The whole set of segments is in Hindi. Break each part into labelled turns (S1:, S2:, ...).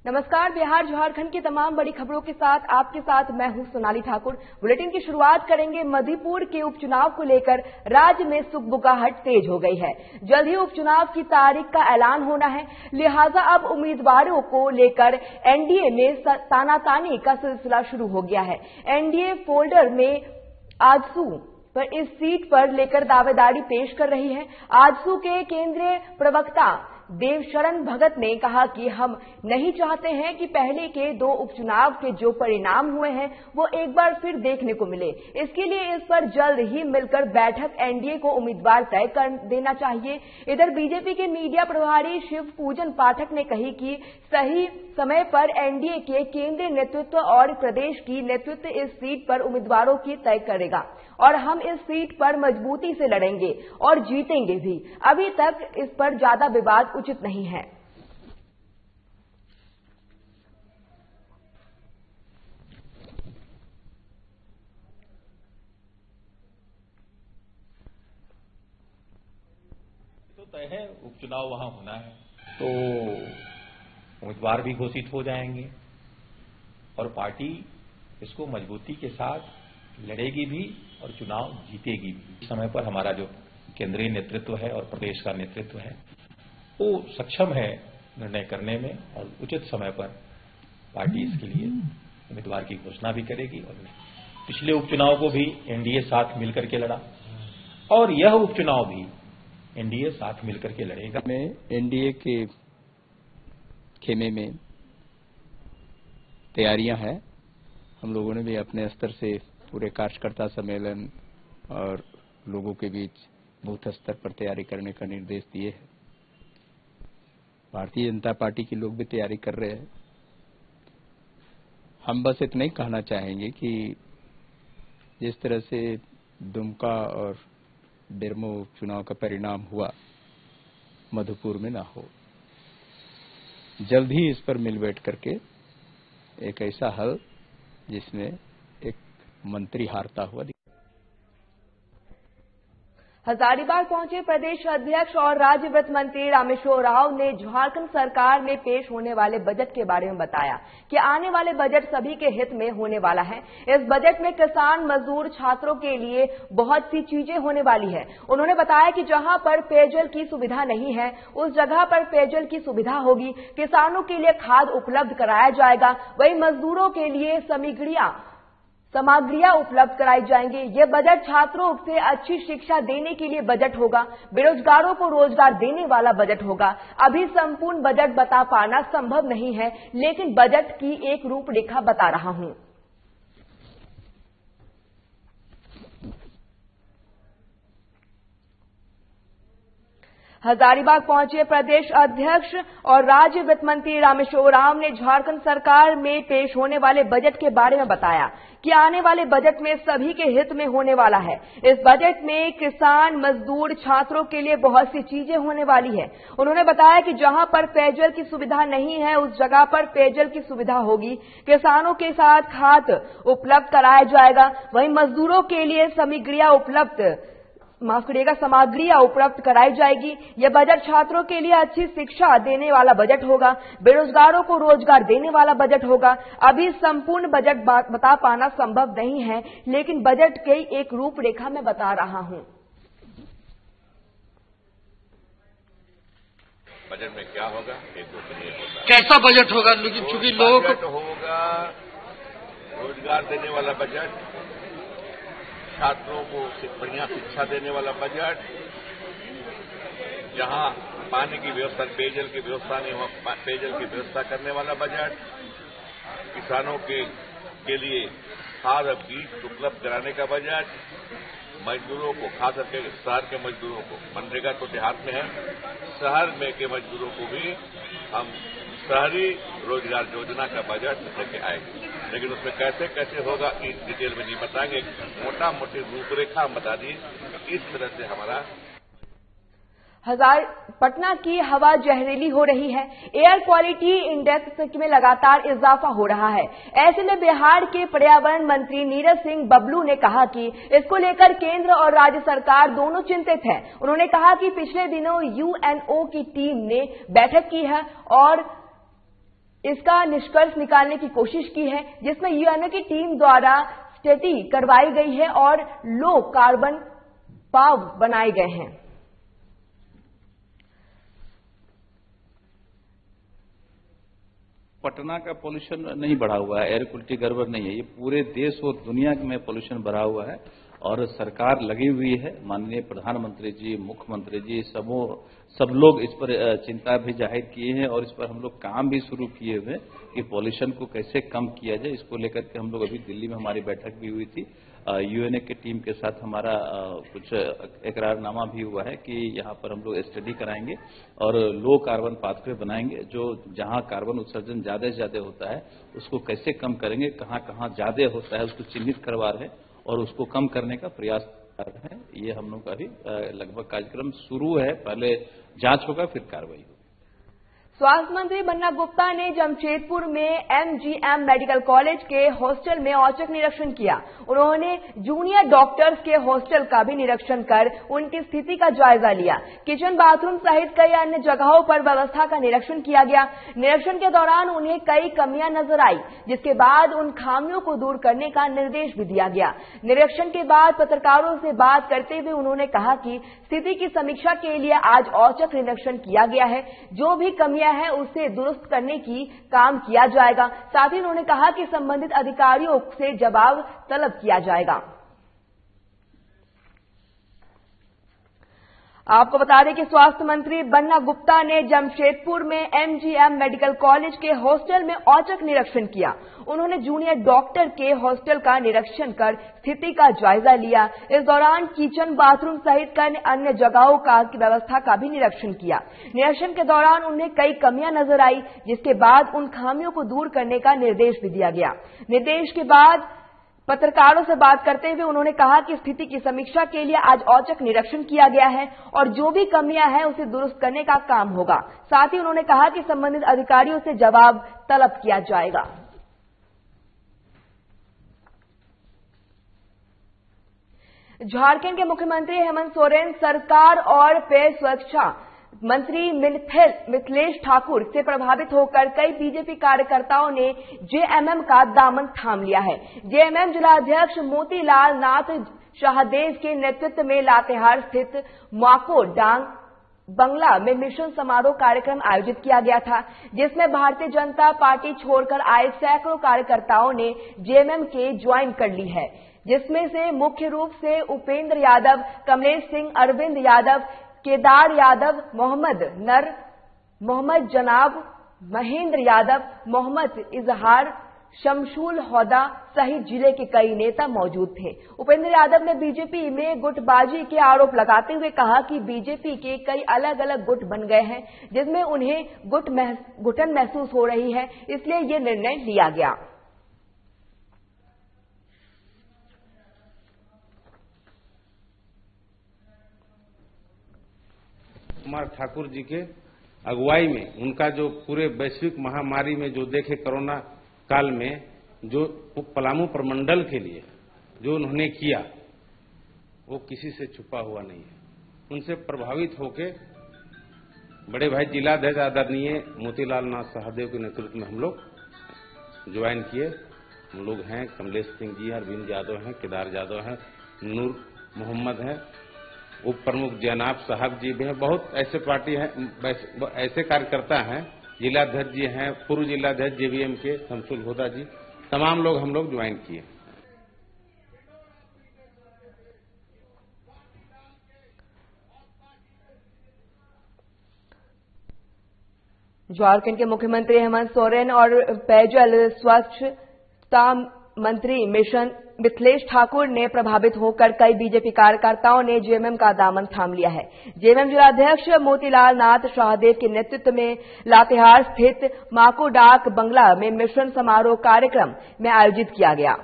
S1: नमस्कार। बिहार झारखंड की तमाम बड़ी खबरों के साथ आपके साथ मैं हूं सोनाली ठाकुर। बुलेटिन की शुरुआत करेंगे मधुपुर के उपचुनाव को लेकर। राज्य में सुगबुगाहट तेज हो गई है। जल्द ही उपचुनाव की तारीख का ऐलान होना है, लिहाजा अब उम्मीदवारों को लेकर एनडीए में तानातानी का सिलसिला शुरू हो गया है। एनडीए फोल्डर में आजसू पर इस सीट पर लेकर दावेदारी पेश कर रही है। आजसू के केंद्रीय प्रवक्ता देवशरण भगत ने कहा कि हम नहीं चाहते हैं कि पहले के 2 उपचुनाव के जो परिणाम हुए हैं वो एक बार फिर देखने को मिले। इसके लिए इस पर जल्द ही मिलकर बैठक एनडीए को उम्मीदवार तय कर देना चाहिए। इधर बीजेपी के मीडिया प्रभारी शिव पूजन पाठक ने कही कि सही समय पर एनडीए के केंद्रीय नेतृत्व और प्रदेश की नेतृत्व इस सीट पर उम्मीदवारों की तय करेगा और हम इस सीट पर मजबूती से लड़ेंगे और जीतेंगे भी। अभी तक इस पर ज्यादा विवाद उचित नहीं है।
S2: तो तय है, उपचुनाव वहां होना है तो उम्मीदवार भी घोषित हो जाएंगे और पार्टी इसको मजबूती के साथ लड़ेगी भी और चुनाव जीतेगी भी। इस समय पर हमारा जो केंद्रीय नेतृत्व है और प्रदेश का नेतृत्व है वो सक्षम है निर्णय करने में और उचित समय पर पार्टी इसके लिए उम्मीदवार की घोषणा भी करेगी। और पिछले उपचुनाव को भी एनडीए साथ मिलकर के लड़ा और यह उपचुनाव भी एनडीए साथ मिलकर के लड़ेगा।
S3: में एनडीए के खेमे में तैयारियां हैं। हम लोगों ने भी अपने स्तर से पूरे कार्यकर्ता सम्मेलन और लोगों के बीच बूथ स्तर पर तैयारी करने का निर्देश दिए हैं। भारतीय जनता पार्टी के लोग भी तैयारी कर रहे हैं। हम बस इतना ही कहना चाहेंगे कि जिस तरह से दुमका और बेरमो चुनाव का परिणाम हुआ, मधुपुर में ना हो। जल्द ही इस पर मिल बैठ करके एक ऐसा हल जिसमें एक मंत्री हारता हुआ।
S1: हजारीबाग पहुंचे प्रदेश अध्यक्ष और राज्य वित्त मंत्री रामेश्वर राव ने झारखंड सरकार में पेश होने वाले बजट के बारे में बताया कि आने वाले बजट सभी के हित में होने वाला है। इस बजट में किसान, मजदूर, छात्रों के लिए बहुत सी चीजें होने वाली है। उन्होंने बताया कि जहां पर पेयजल की सुविधा नहीं है उस जगह पर पेयजल की सुविधा होगी। किसानों के लिए खाद उपलब्ध कराया जाएगा, वहीं मजदूरों के लिए सामग्रियां उपलब्ध कराई जाएंगी। ये बजट छात्रों से अच्छी शिक्षा देने के लिए बजट होगा, बेरोजगारों को रोजगार देने वाला बजट होगा। अभी संपूर्ण बजट बता पाना संभव नहीं है, लेकिन बजट की एक रूपरेखा बता रहा हूं। हजारीबाग पहुंचे प्रदेश अध्यक्ष और राज्य वित्त मंत्री रामेश्वर राव ने झारखंड सरकार में पेश होने वाले बजट के बारे में बताया कि आने वाले बजट में सभी के हित में होने वाला है। इस बजट में किसान, मजदूर, छात्रों के लिए बहुत सी चीजें होने वाली है। उन्होंने बताया कि जहां पर पेयजल की सुविधा नहीं है उस जगह पर पेयजल की सुविधा होगी। किसानों के साथ खाद उपलब्ध कराया जाएगा, वहीं मजदूरों के लिए सामग्रियां उपलब्ध कराई जाएगी। यह बजट छात्रों के लिए अच्छी शिक्षा देने वाला बजट होगा, बेरोजगारों को रोजगार देने वाला बजट होगा। अभी संपूर्ण बजट बता पाना संभव नहीं है, लेकिन बजट की एक रूपरेखा में बता रहा हूं।
S4: बजट में क्या होगा, एक होगा
S5: कैसा बजट होगा, लेकिन चूंकि लोगों को
S4: होगा रोजगार देने वाला बजट, छात्रों को बढ़िया शिक्षा देने वाला बजट, जहां पानी की व्यवस्था, पेयजल की व्यवस्था नहीं वहां पेयजल की व्यवस्था करने वाला बजट, किसानों के लिए खाद और बीज उपलब्ध कराने का बजट, मजदूरों को, खास करके शहर के मजदूरों को, मनरेगा तो देहात में है, शहर में के मजदूरों को भी हम शहरी रोजगार योजना का बजट लेके आएंगे। लेकिन उसमें कैसे कैसे होगा इस डिटेल में नहीं बताएंगे, मोटा मोटी रूपरेखा हम बता दिए कि इस तरह से हमारा।
S1: पटना की हवा जहरीली हो रही है। एयर क्वालिटी इंडेक्स में लगातार इजाफा हो रहा है। ऐसे में बिहार के पर्यावरण मंत्री नीरज सिंह बबलू ने कहा कि इसको लेकर केंद्र और राज्य सरकार दोनों चिंतित है। उन्होंने कहा कि पिछले दिनों यूएनओ की टीम ने बैठक की है और इसका निष्कर्ष निकालने की कोशिश की है, जिसमें यूएनओ की टीम द्वारा स्टडी करवाई गई है और लो कार्बन पाव बनाए गए हैं।
S3: पटना का पोल्यूशन नहीं बढ़ा हुआ है, एयर क्वालिटी गड़बड़ नहीं है, ये पूरे देश और दुनिया में पोल्यूशन बढ़ा हुआ है और सरकार लगी हुई है। माननीय प्रधानमंत्री जी, मुख्यमंत्री जी सब लोग इस पर चिंता भी जाहिर किए हैं और इस पर हम लोग काम भी शुरू किए हुए हैं कि पोल्यूशन को कैसे कम किया जाए। इसको लेकर के हम लोग अभी दिल्ली में हमारी बैठक भी हुई थी, यूएनए की टीम के साथ हमारा कुछ एकरारनामा भी हुआ है कि यहाँ पर हम लोग स्टडी कराएंगे और लो कार्बन पाथवे बनाएंगे, जो जहाँ कार्बन उत्सर्जन ज्यादा से ज्यादा होता है उसको कैसे कम करेंगे, कहाँ कहाँ ज्यादा होता है उसको चिन्हित करवा रहे हैं और उसको कम करने का प्रयास कर रहे हैं। ये हम लोग का भी लगभग कार्यक्रम शुरू है, पहले जांच होगा फिर कार्रवाई होगी।
S1: स्वास्थ्य मंत्री बन्ना गुप्ता ने जमशेदपुर में एमजीएम मेडिकल कॉलेज के हॉस्टल में औचक निरीक्षण किया। उन्होंने जूनियर डॉक्टर्स के हॉस्टल का भी निरीक्षण कर उनकी स्थिति का जायजा लिया। किचन, बाथरूम सहित कई अन्य जगहों पर व्यवस्था का निरीक्षण किया गया। निरीक्षण के दौरान उन्हें कई कमियां नजर आई, जिसके बाद उन खामियों को दूर करने का निर्देश भी दिया गया। निरीक्षण के बाद पत्रकारों से बात करते हुए उन्होंने कहा कि स्थिति की समीक्षा के लिए आज औचक निरीक्षण किया गया है, जो भी कमियां है उसे दुरुस्त करने की काम किया जाएगा। साथ ही उन्होंने कहा कि संबंधित अधिकारियों से जवाब तलब किया जाएगा। आपको बता दें कि स्वास्थ्य मंत्री बन्ना गुप्ता ने जमशेदपुर में एमजीएम मेडिकल कॉलेज के हॉस्टल में औचक निरीक्षण किया। उन्होंने जूनियर डॉक्टर के हॉस्टल का निरीक्षण कर स्थिति का जायजा लिया। इस दौरान किचन, बाथरूम सहित कई अन्य जगहों का व्यवस्था का भी निरीक्षण किया। निरीक्षण के दौरान उन्हें कई कमियां नजर आई, जिसके बाद उन खामियों को दूर करने का निर्देश भी दिया गया। निर्देश के बाद पत्रकारों से बात करते हुए उन्होंने कहा कि स्थिति की समीक्षा के लिए आज औचक निरीक्षण किया गया है और जो भी कमियां हैं उसे दुरुस्त करने का काम होगा। साथ ही उन्होंने कहा कि संबंधित अधिकारियों से जवाब तलब किया जाएगा। झारखंड के मुख्यमंत्री हेमंत सोरेन सरकार और पेय सुरक्षा मंत्री मिथिलेश ठाकुर से प्रभावित होकर कई बीजेपी कार्यकर्ताओं ने जेएमएम का दामन थाम लिया है। जेएमएम जिलाध्यक्ष मोतीलाल नाथ शाहदेव के नेतृत्व में लातेहार स्थित माको डांग बंगला में मिशन समारोह कार्यक्रम आयोजित किया गया था, जिसमें भारतीय जनता पार्टी छोड़कर आए सैकड़ों कार्यकर्ताओं ने जेएमएम के ज्वाइन कर ली है, जिसमें से मुख्य रूप से उपेंद्र यादव, कमलेश सिंह, अरविंद यादव, केदार यादव, मोहम्मद नर, मोहम्मद जनाब, महेंद्र यादव, मोहम्मद इजहार, शमशुल हौदा सहित जिले के कई नेता मौजूद थे। उपेंद्र यादव ने बीजेपी में गुटबाजी के आरोप लगाते हुए कहा कि बीजेपी के कई अलग अलग गुट बन गए हैं, जिसमें उन्हें घुटन महसूस हो रही है, इसलिए ये निर्णय लिया गया।
S6: कुमार ठाकुर जी के अगुवाई में उनका जो पूरे वैश्विक महामारी में जो देखे कोरोना काल में जो पलामू प्रमंडल के लिए जो उन्होंने किया वो किसी से छुपा हुआ नहीं है। उनसे प्रभावित होके बड़े भाई जिलाध्यक्ष आदरणीय मोतीलाल नाथ शाहदेव के नेतृत्व में हम लोग ज्वाइन किए। हम लोग हैं, कमलेश सिंह जी, अरविंद यादव हैं, केदार यादव हैं, नूर मोहम्मद हैं, उप प्रमुख जनाब साहब जी भी हैं। बहुत ऐसे पार्टी हैं, ऐसे कार्यकर्ता हैं, जिलाध्यक्ष जी हैं, पूर्व जिलाध्यक्ष जेवीएम के शमशुल हौदा जी, तमाम लोग हम लोग ज्वाइन किए।
S1: झारखंड के मुख्यमंत्री हेमंत सोरेन और पेयजल स्वच्छता मंत्री मिथिलेश ठाकुर ने प्रभावित होकर कई बीजेपी कार्यकर्ताओं ने जेएमएम का दामन थाम लिया है। जेएमएम जिलाध्यक्ष मोतीलाल नाथ शाहदेव के नेतृत्व में लातेहार स्थित माको डाक बंगला में मिशन समारोह कार्यक्रम में आयोजित किया गया।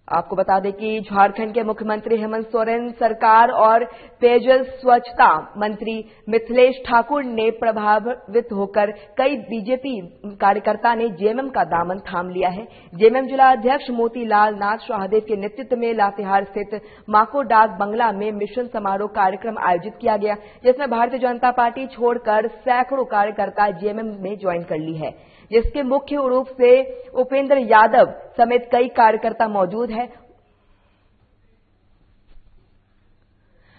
S1: आपको बता दें कि झारखंड के मुख्यमंत्री हेमंत सोरेन सरकार और पेयजल स्वच्छता मंत्री मिथिलेश ठाकुर ने प्रभावित होकर कई बीजेपी कार्यकर्ता ने जेएमएम का दामन थाम लिया है। जेएमएम जिला अध्यक्ष मोतीलाल नाथ शाहदेव के नेतृत्व में लातेहार स्थित माको डाक बंगला में मिशन समारोह कार्यक्रम आयोजित किया गया, जिसमें भारतीय जनता पार्टी छोड़कर सैकड़ों कार्यकर्ता जेएमएम में ज्वाइन कर ली है, जिसके मुख्य रूप से उपेंद्र यादव समेत कई कार्यकर्ता मौजूद हैं।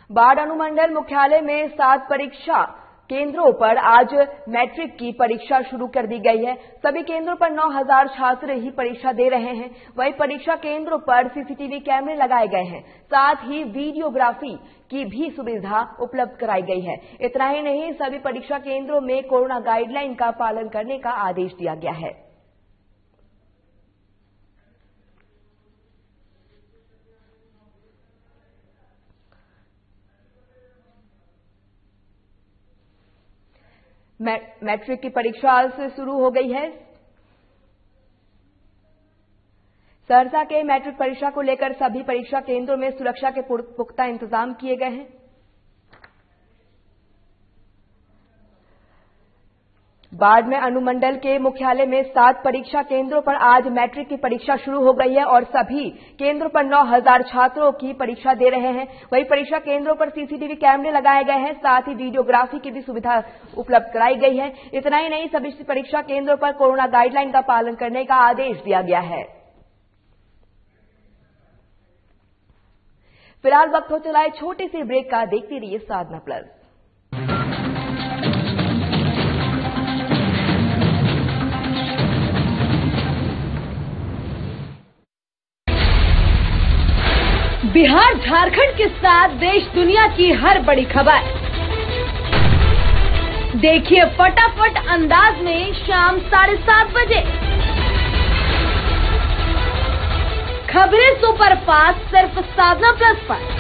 S1: बाढ़ अनुमंडल मुख्यालय में 7 परीक्षा केंद्रों पर आज मैट्रिक की परीक्षा शुरू कर दी गई है। सभी केंद्रों पर 9000 छात्र ही परीक्षा दे रहे हैं। वहीं परीक्षा केंद्रों पर सीसीटीवी कैमरे लगाए गए हैं, साथ ही वीडियोग्राफी की भी सुविधा उपलब्ध कराई गई है। इतना ही नहीं, सभी परीक्षा केंद्रों में कोरोना गाइडलाइन का पालन करने का आदेश दिया गया है। मैट्रिक की परीक्षा आज से शुरू हो गई है। सहरसा के मैट्रिक परीक्षा को लेकर सभी परीक्षा केंद्रों में सुरक्षा के पुख्ता इंतजाम किए गए हैं। बाढ़ में अनुमंडल के मुख्यालय में 7 परीक्षा केंद्रों पर आज मैट्रिक की परीक्षा शुरू हो गई है और सभी केंद्रों पर 9000 छात्रों की परीक्षा दे रहे हैं। वहीं परीक्षा केंद्रों पर सीसीटीवी कैमरे लगाए गए हैं, साथ ही वीडियोग्राफी की भी सुविधा उपलब्ध कराई गई है। इतना ही नहीं, सभी परीक्षा केंद्रों पर कोरोना गाइडलाइन का पालन करने का आदेश दिया गया है। फिलहाल वक्त हो चला है छोटे से ब्रेक का। देखते रहिए साधना प्लस।
S7: बिहार झारखंड के साथ देश दुनिया की हर बड़ी खबर देखिए फटाफट अंदाज में शाम 7:30 बजे। खबरें सुपरफास्ट सिर्फ साधना प्लस पर।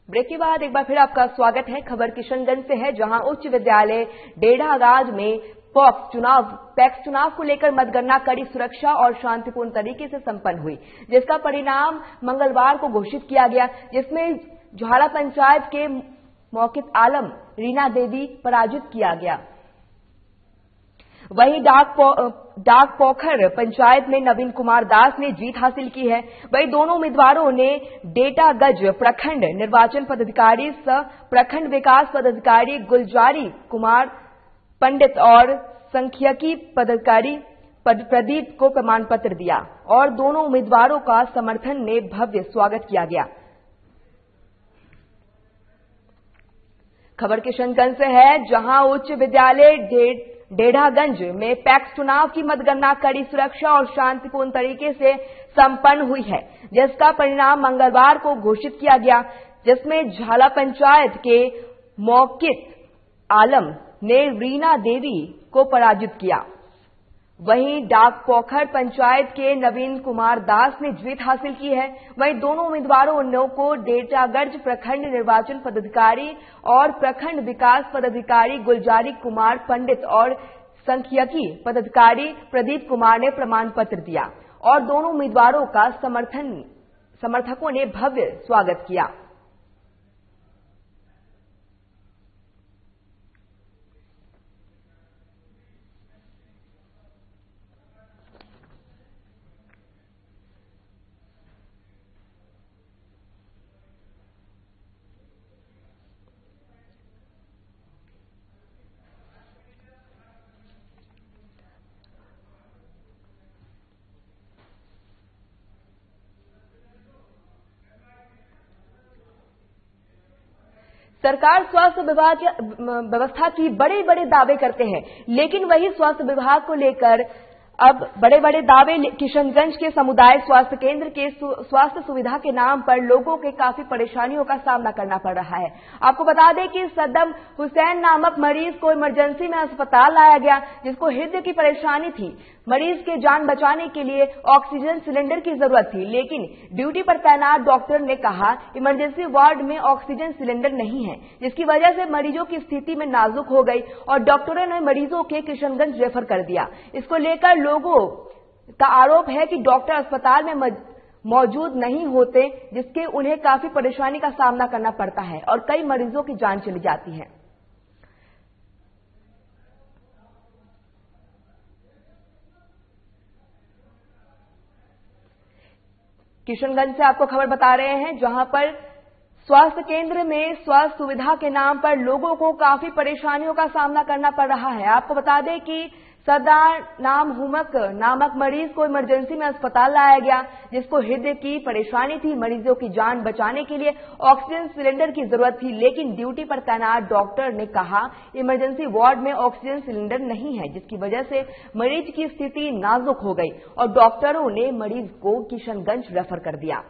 S1: ब्रेक के बाद एक बार फिर आपका स्वागत है। खबर किशनगंज से है, जहां उच्च विद्यालय डेढ़ागाज में पैक्स चुनाव को लेकर मतगणना कड़ी सुरक्षा और शांतिपूर्ण तरीके से संपन्न हुई, जिसका परिणाम मंगलवार को घोषित किया गया, जिसमें झाला पंचायत के मौकित आलम रीना देवी पराजित किया गया। वहीं डाक पोखर पंचायत में नवीन कुमार दास ने जीत हासिल की है। वहीं दोनों उम्मीदवारों ने डेटागंज प्रखंड निर्वाचन पदाधिकारी सह प्रखंड विकास पदाधिकारी गुलजारी कुमार पंडित और सांख्यिकी पदाधिकारी प्रदीप को प्रमाण पत्र दिया और दोनों उम्मीदवारों का समर्थन में भव्य स्वागत किया गया। खबर किशनगंज से है, जहां उच्च विद्यालय डेढ़ागंज में पैक्स चुनाव की मतगणना कड़ी सुरक्षा और शांतिपूर्ण तरीके से संपन्न हुई है, जिसका परिणाम मंगलवार को घोषित किया गया, जिसमें झाला पंचायत के मौकित आलम ने रीना देवी को पराजित किया। वहीं डाक पोखर पंचायत के नवीन कुमार दास ने जीत हासिल की है। वहीं दोनों उम्मीदवारों को डेटागंज प्रखंड निर्वाचन पदाधिकारी और प्रखंड विकास पदाधिकारी गुलजारी कुमार पंडित और सांख्यिकी पदाधिकारी प्रदीप कुमार ने प्रमाण पत्र दिया और दोनों उम्मीदवारों का समर्थकों ने भव्य स्वागत किया। सरकार स्वास्थ्य विभाग व्यवस्था की बड़े बड़े दावे करते हैं, लेकिन वही स्वास्थ्य विभाग को लेकर अब बड़े बड़े दावे। किशनगंज के समुदाय स्वास्थ्य केंद्र के स्वास्थ्य सुविधा के नाम पर लोगों के काफी परेशानियों का सामना करना पड़ रहा है। आपको बता दें कि सद्दाम हुसैन नामक मरीज को इमरजेंसी में अस्पताल लाया गया, जिसको हृदय की परेशानी थी। मरीज के जान बचाने के लिए ऑक्सीजन सिलेंडर की जरूरत थी, लेकिन ड्यूटी पर तैनात डॉक्टर ने कहा इमरजेंसी वार्ड में ऑक्सीजन सिलेंडर नहीं है, जिसकी वजह से मरीजों की स्थिति में नाजुक हो गई और डॉक्टरों ने मरीजों के किशनगंज रेफर कर दिया। इसको लेकर लोगों का आरोप है कि डॉक्टर अस्पताल में मौजूद नहीं होते, जिसके उन्हें काफी परेशानी का सामना करना पड़ता है और कई मरीजों की जान चली जाती है। किशनगंज से आपको खबर बता रहे हैं, जहां पर स्वास्थ्य केंद्र में स्वास्थ्य सुविधा के नाम पर लोगों को काफी परेशानियों का सामना करना पड़ रहा है। आपको बता दें कि सद्दाम नामक मरीज को इमरजेंसी में अस्पताल लाया गया, जिसको हृदय की परेशानी थी। मरीजों की जान बचाने के लिए ऑक्सीजन सिलेंडर की जरूरत थी, लेकिन ड्यूटी पर तैनात डॉक्टर ने कहा इमरजेंसी वार्ड में ऑक्सीजन सिलेंडर नहीं है, जिसकी वजह से मरीज की स्थिति नाजुक हो गई और डॉक्टरों ने मरीज को किशनगंज रेफर कर दिया।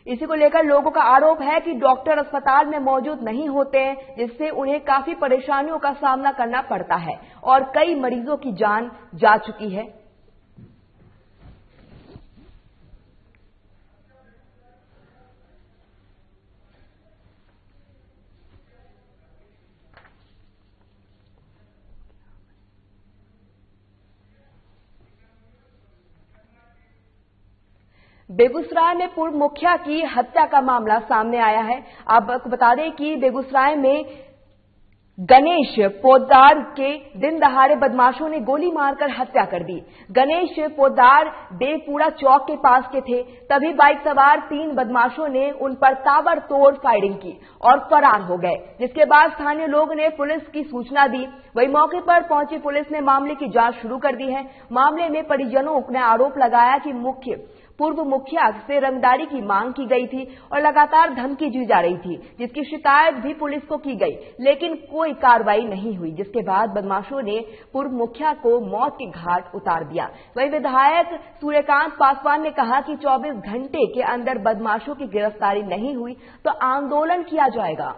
S1: इसी को लेकर लोगों का आरोप है कि डॉक्टर अस्पताल में मौजूद नहीं होते हैं, जिससे उन्हें काफी परेशानियों का सामना करना पड़ता है और कई मरीजों की जान जा चुकी है। बेगूसराय में पूर्व मुखिया की हत्या का मामला सामने आया है। आपको बता दें कि बेगूसराय में गणेश पोद्दार के दिन दहाड़े बदमाशों ने गोली मारकर हत्या कर दी। गणेश पोद्दार देवपुरा चौक के पास के थे, तभी बाइक सवार 3 बदमाशों ने उन पर ताबड़तोड़ फायरिंग की और फरार हो गए, जिसके बाद स्थानीय लोग ने पुलिस की सूचना दी। वही मौके पर पहुंची पुलिस ने मामले की जांच शुरू कर दी है। मामले में परिजनों ने आरोप लगाया कि पूर्व मुखिया से रंगदारी की मांग की गई थी और लगातार धमकी दी जा रही थी, जिसकी शिकायत भी पुलिस को की गई, लेकिन कोई कार्रवाई नहीं हुई, जिसके बाद बदमाशों ने पूर्व मुखिया को मौत के घाट उतार दिया। वहीं विधायक सूर्यकांत पासवान ने कहा कि 24 घंटे के अंदर बदमाशों की गिरफ्तारी नहीं हुई तो आंदोलन किया जाएगा।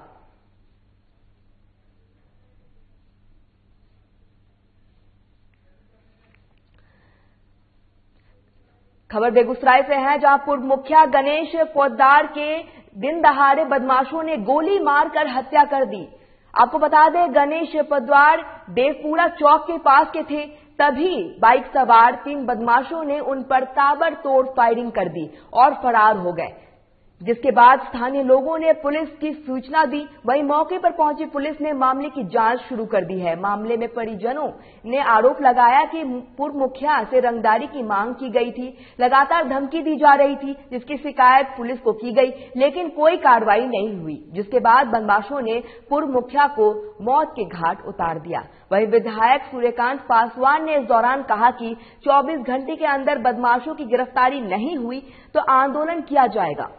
S1: खबर बेगूसराय से है, जहां पूर्व मुखिया गणेश पोद्दार के दिन दहाड़े बदमाशों ने गोली मारकर हत्या कर दी। आपको बता दें गणेश पोद्दार देवपुरा चौक के पास के थे, तभी बाइक सवार 3 बदमाशों ने उन पर ताबड़तोड़ फायरिंग कर दी और फरार हो गए, जिसके बाद स्थानीय लोगों ने पुलिस की सूचना दी। वहीं मौके पर पहुंची पुलिस ने मामले की जांच शुरू कर दी है। मामले में परिजनों ने आरोप लगाया कि पूर्व मुखिया से रंगदारी की मांग की गई थी, लगातार धमकी दी जा रही थी, जिसकी शिकायत पुलिस को की गई, लेकिन कोई कार्रवाई नहीं हुई, जिसके बाद बदमाशों ने पूर्व मुखिया को मौत के घाट उतार दिया। वहीं विधायक सूर्यकांत पासवान ने इस दौरान कहा कि 24 घंटे के अंदर बदमाशों की गिरफ्तारी नहीं हुई तो आंदोलन किया जाएगा।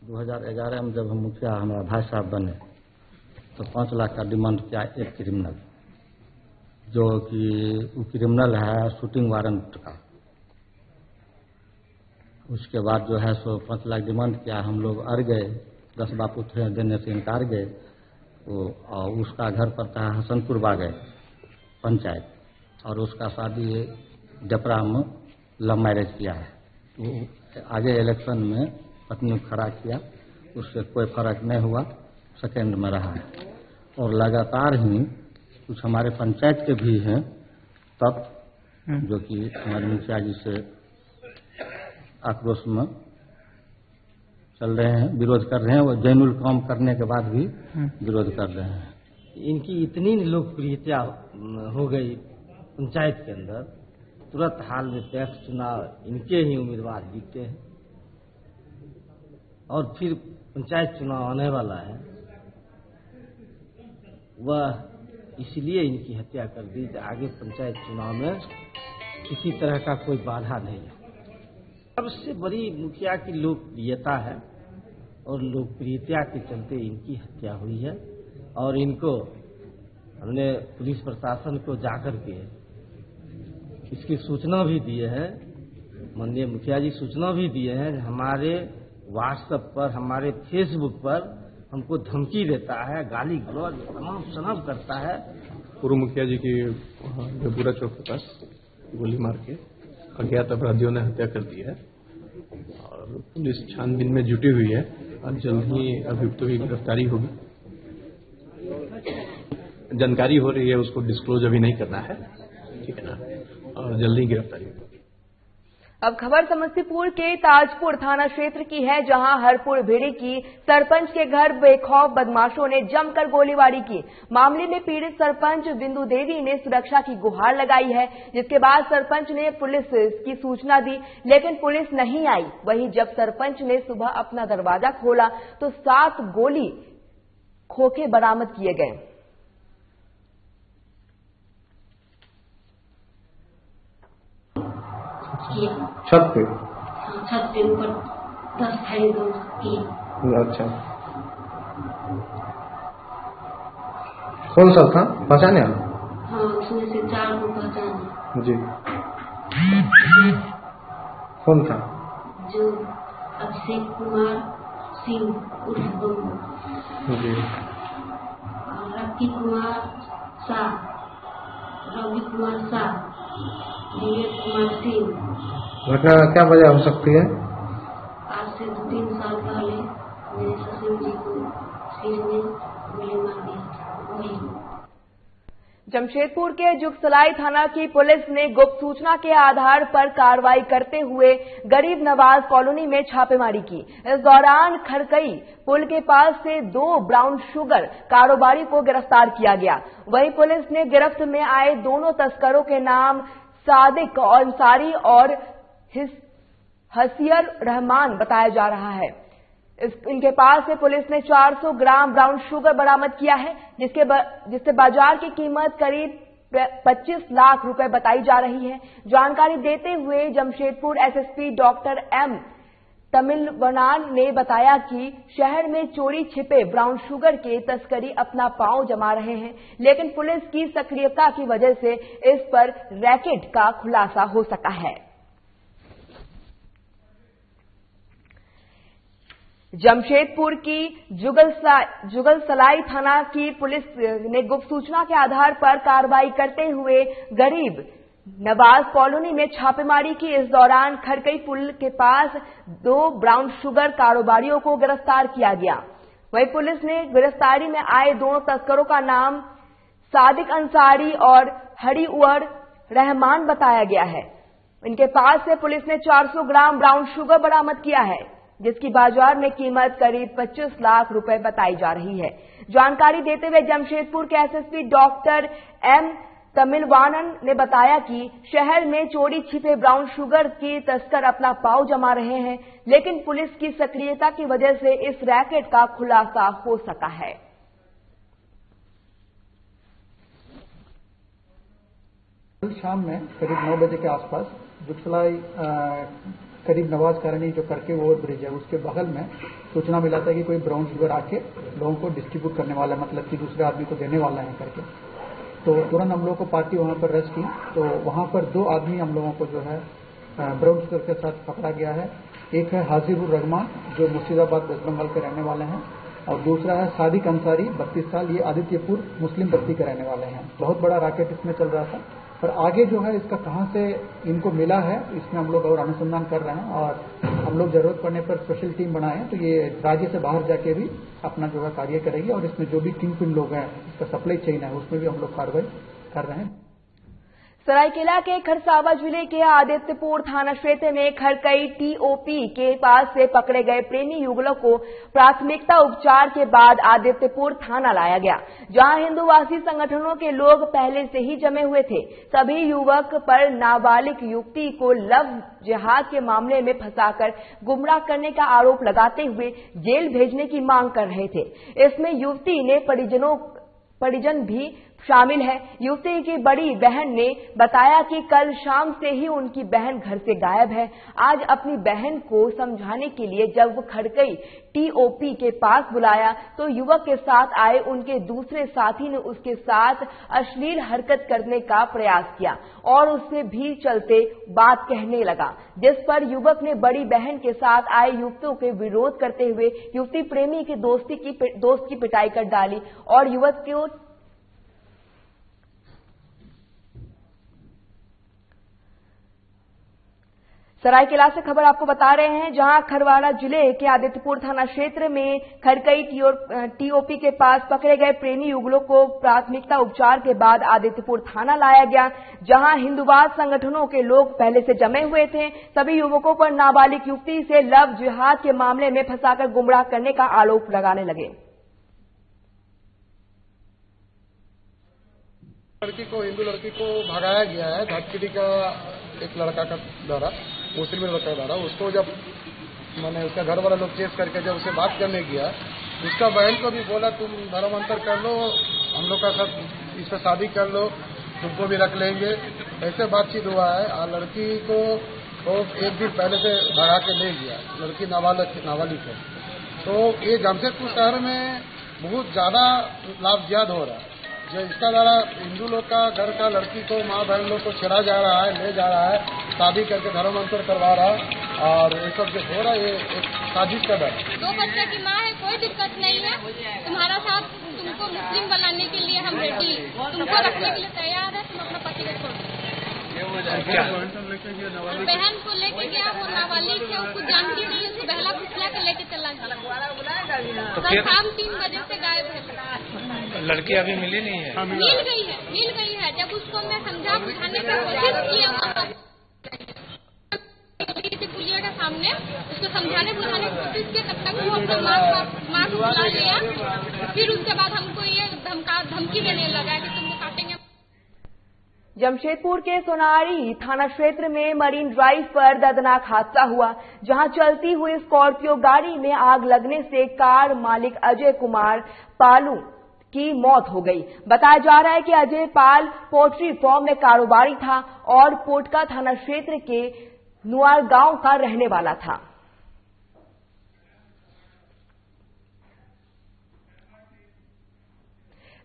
S8: 2011 में जब हम मुखिया हमारा भाई साहब बने तो 5 लाख का डिमांड किया एक क्रिमिनल, जो कि वो क्रिमिनल है शूटिंग वारंट का। उसके बाद जो है सो 5 लाख डिमांड किया, हम लोग अड़ गए, 10 बापू थे देने से इनकार गए। और उसका घर पड़ता है हसनपुर बागै पंचायत, और उसका शादी जपरा में लव मैरिज किया है। तो आगे इलेक्शन में पत्नी खड़ा किया, उससे कोई फर्क नहीं हुआ, सेकेंड में रहा है। और लगातार ही कुछ हमारे पंचायत के भी हैं तब, जो कि हमारे मुखिया जी से आक्रोश में चल रहे हैं, विरोध कर रहे हैं। वो जैनुल काम करने के बाद भी विरोध कर रहे हैं।
S9: इनकी इतनी लोकप्रियता हो गई पंचायत के अंदर, तुरंत हाल में पैक्स चुनाव इनके ही उम्मीदवार जीते हैं और फिर पंचायत चुनाव आने वाला है, वह इसलिए इनकी हत्या कर दी कि आगे पंचायत चुनाव में किसी तरह का कोई बाधा नहीं है। सबसे बड़ी मुखिया की लोकप्रियता है और लोकप्रियता के चलते इनकी हत्या हुई है और इनको हमने पुलिस प्रशासन को जाकर के इसकी सूचना भी दिए है, माननीय मुखिया जी सूचना भी दिए हैं। हमारे व्हाट्सएप पर, हमारे फेसबुक पर हमको धमकी देता है, गाली गलौज तमाम शनाब करता है।
S10: पूर्व मुखिया जी की जबूरा चौक के पास गोली मार के अज्ञात अपराधियों ने हत्या कर दी है और पुलिस छानबीन में जुटी हुई है और जल्द ही अभियुक्तों की गिरफ्तारी होगी। जानकारी हो रही है, उसको डिस्क्लोज अभी नहीं करना है, ठीक है ना, और जल्द ही गिरफ्तारी होगी।
S1: अब खबर समस्तीपुर के ताजपुर थाना क्षेत्र की है, जहां हरपुर भेड़ी की सरपंच के घर बेखौफ बदमाशों ने जमकर गोलीबारी की। मामले में पीड़ित सरपंच बिंदु देवी ने सुरक्षा की गुहार लगाई है, जिसके बाद सरपंच ने पुलिस की सूचना दी, लेकिन पुलिस नहीं आई। वहीं जब सरपंच ने सुबह अपना दरवाजा खोला तो 7 गोली खोखे बरामद किए गए।
S10: छत पे
S11: ऊपर 10 फायरिंग की।
S10: अच्छा, कौन सा था पहचाने?
S11: हाँ, उसमें से 4 को पहचाने।
S10: जी, कौन था?
S11: जो अभिषेक कुमार सिंह उर्फ बम्बू
S10: जी,
S11: और रवि कुमार शाह, विवेक कुमार सिंह।
S10: घटना क्या वजह हो सकती है?
S11: आज से 2-3 साल पहले मेरे ससुर जी को सिर में गोली मार दिया था। वही
S1: जमशेदपुर के जुगसलाई थाना की पुलिस ने गुप्त सूचना के आधार पर कार्रवाई करते हुए गरीब नवाज कॉलोनी में छापेमारी की। इस दौरान खरकई पुल के पास से 2 ब्राउन शुगर कारोबारी को गिरफ्तार किया गया। वहीं पुलिस ने गिरफ्त में आए दोनों तस्करों के नाम सादिक अंसारी और हसियर रहमान बताया जा रहा है। इनके पास से पुलिस ने 400 ग्राम ब्राउन शुगर बरामद किया है, जिससे बाजार की कीमत करीब 25 लाख रुपए बताई जा रही है। जानकारी देते हुए जमशेदपुर एसएसपी डॉक्टर एम तमिलवनान ने बताया कि शहर में चोरी छिपे ब्राउन शुगर के तस्करी अपना पांव जमा रहे हैं, लेकिन पुलिस की सक्रियता की वजह से इस पर रैकेट का खुलासा हो सका है। जमशेदपुर की जुगलसलाई थाना की पुलिस ने गुप्त सूचना के आधार पर कार्रवाई करते हुए गरीब नवाज कॉलोनी में छापेमारी की। इस दौरान खरकई पुल के पास 2 ब्राउन शुगर कारोबारियों को गिरफ्तार किया गया। वहीं पुलिस ने गिरफ्तारी में आए दोनों तस्करों का नाम सादिक अंसारी और हरिउर रहमान बताया गया है। इनके पास से पुलिस ने 400 ग्राम ब्राउन शुगर बरामद किया है, जिसकी बाजार में कीमत करीब 25 लाख रुपए बताई जा रही है। जानकारी देते हुए जमशेदपुर के एसएसपी डॉक्टर एम तमिलवानन ने बताया कि शहर में चोरी छिपे ब्राउन शुगर के तस्कर अपना पांव जमा रहे हैं, लेकिन पुलिस की सक्रियता की वजह से इस रैकेट का खुलासा हो सका है।
S12: कल शाम में करीब 9 बजे के आसपास जुगसलाई करीब नवाज कॉलोनी जो करके ओवर ब्रिज है उसके बगल में सूचना मिला था कि कोई ब्राउन शुगर आके लोगों को डिस्ट्रीब्यूट करने वाला, मतलब कि दूसरे आदमी को देने वाला है करके। तो तुरंत हम लोगों को पार्टी वहां पर रेस्ट की। तो वहां पर 2 आदमी हम लोगों को जो है ब्राउन शुगर के साथ पकड़ा गया है। एक है हाजिरुर रहमान जो मुर्शिदाबाद वेस्ट बंगाल के रहने वाले हैं, और दूसरा है सादिक अंसारी 32 साल, ये आदित्यपुर मुस्लिम बस्ती के रहने वाले हैं। बहुत बड़ा रैकेट इसमें चल रहा था, पर आगे जो है इसका कहां से इनको मिला है इसमें हम लोग और अनुसंधान कर रहे हैं, और हम लोग जरूरत पड़ने पर स्पेशल टीम बनाए हैं, तो ये राज्य से बाहर जाके भी अपना जो है कार्य करेगी, और इसमें जो भी किंग पिन लोग हैं, इसका सप्लाई चेन है, उसमें भी हम लोग कार्रवाई कर रहे हैं।
S1: सरायकेला के खरसावा जिले के आदित्यपुर थाना क्षेत्र में खरकई टीओपी के पास से पकड़े गए प्रेमी युगलों को प्राथमिकता उपचार के बाद आदित्यपुर थाना लाया गया, जहां हिंदूवासी संगठनों के लोग पहले से ही जमे हुए थे। सभी युवक पर नाबालिग युवती को लव जिहाद के मामले में फंसाकर गुमराह करने का आरोप लगाते हुए जेल भेजने की मांग कर रहे थे। इसमें युवती ने परिजन भी शामिल है। युवती की बड़ी बहन ने बताया कि कल शाम से ही उनकी बहन घर से गायब है। आज अपनी बहन को समझाने के लिए जब वो खड़कई टीओपी के पास बुलाया तो युवक के साथ आए उनके दूसरे साथी ने उसके साथ अश्लील हरकत करने का प्रयास किया और उससे भीड़ चलते बात कहने लगा, जिस पर युवक ने बड़ी बहन के साथ आए युवकों के विरोध करते हुए युवती प्रेमी के दोस्त की पिटाई कर डाली और युवक को सरायकेला से खबर आपको बता रहे हैं, जहां खरवाड़ा जिले के आदित्यपुर थाना क्षेत्र में खड़कई टीओपी के पास पकड़े गए प्रेमी युगलों को प्राथमिकता उपचार के बाद आदित्यपुर थाना लाया गया, जहां हिंदूवाद संगठनों के लोग पहले से जमे हुए थे। सभी युवकों पर नाबालिग युवती से लव जिहाद के मामले में फंसाकर गुमराह करने का आरोप लगाने लगे।
S13: हिंदू लड़की को भगाया गया है धाटकिडी का एक लड़का का द्वारा, मुस्लिम लड़का द्वारा। उसको जब मैंने उसका घर वाला लोग चेस करके जब उसे बात करने गया, उसका बहन को भी बोला तुम धर्म अंतर कर लो, हम लोग का सब इस पर शादी कर लो, तुमको भी रख लेंगे। ऐसे बातचीत हुआ है। और लड़की को वो एक दिन पहले से भगा के ले गया। लड़की नाबालिग है। तो ये जमशेदपुर शहर में बहुत ज्यादा लाभजियाद हो रहा है। जो इसका द्वारा हिंदू लोग का घर का लड़की को माँ बहन लोग को छेड़ा जा रहा है, ले जा रहा है, शादी करके धर्म अंतर करवा रहा है और ये सब जो हो रहा है ये एक साजिश का डर।
S14: 2 बच्चे की माँ है, कोई दिक्कत नहीं है। तुम्हारा साथ तुमको मुस्लिम बनाने के लिए हम रेडी, तुमको रखने के लिए तैयार है, तुम अपना पति को छोड़। बहन को लेके गया, वो नाबालिग है, उसको जानती नहीं, उसको बहला फुसला के लेके चला गया। तो शाम 3 बजे से गायब है।
S15: लड़की अभी मिली नहीं है?
S14: मिल गई है। जब उसको मैं समझा बुझाने की कोशिश किया पुलिया के सामने, उसको समझाने बुझाने की कोशिश की, तब तक वो अपना माँ को बुला लिया। फिर उसके बाद हमको ये धमकी देने लगा कि तुमको काटेंगे।
S1: जमशेदपुर के सोनारी थाना क्षेत्र में मरीन ड्राइव पर दर्दनाक हादसा हुआ, जहां चलती हुई स्कॉर्पियो गाड़ी में आग लगने से कार मालिक अजय कुमार पालू की मौत हो गई। बताया जा रहा है कि अजय पाल पोल्ट्री फार्म में कारोबारी था और पोटका थाना क्षेत्र के नुआर गांव का रहने वाला था।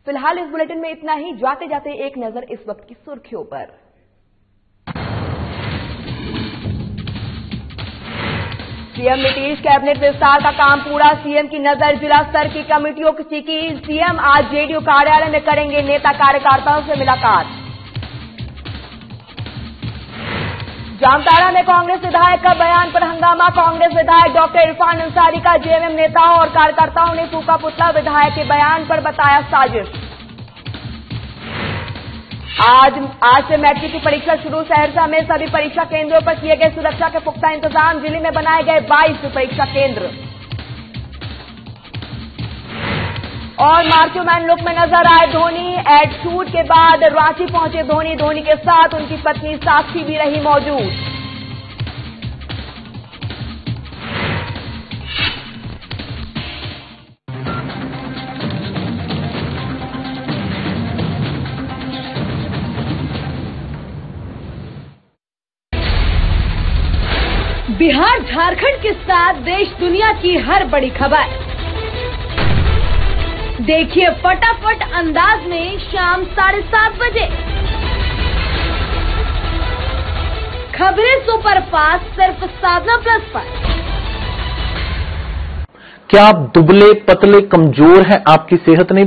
S1: फिलहाल इस बुलेटिन में इतना ही। जाते जाते एक नजर इस वक्त की सुर्खियों पर। सीएम नीतीश कैबिनेट विस्तार का काम पूरा, सीएम की नजर। जिला स्तर की कमेटियों की सीएम आज जेडीयू कार्यालय में करेंगे नेता कार्यकर्ताओं से मुलाकात। जामताड़ा में कांग्रेस विधायक का बयान पर हंगामा, कांग्रेस विधायक डॉक्टर इरफान अंसारी का जेएमएम नेताओं और कार्यकर्ताओं ने फूका पुतला, विधायक के बयान पर बताया साजिश। आज से मैट्रिक की परीक्षा शुरू, सहरसा में सभी परीक्षा केंद्रों पर किए गए सुरक्षा के पुख्ता इंतजाम, जिले में बनाए गए 22 परीक्षा केंद्र। और मार्चो मैन लुक में नजर आए धोनी, एड शूट के बाद रांची पहुंचे धोनी के साथ उनकी पत्नी साक्षी भी रही मौजूद।
S7: बिहार झारखंड के साथ देश दुनिया की हर बड़ी खबर देखिए फटाफट अंदाज में शाम 7:30 बजे। खबरें सुपरफास्ट सिर्फ साधना प्लस पर।
S16: क्या आप दुबले पतले कमजोर हैं, आपकी सेहत नहीं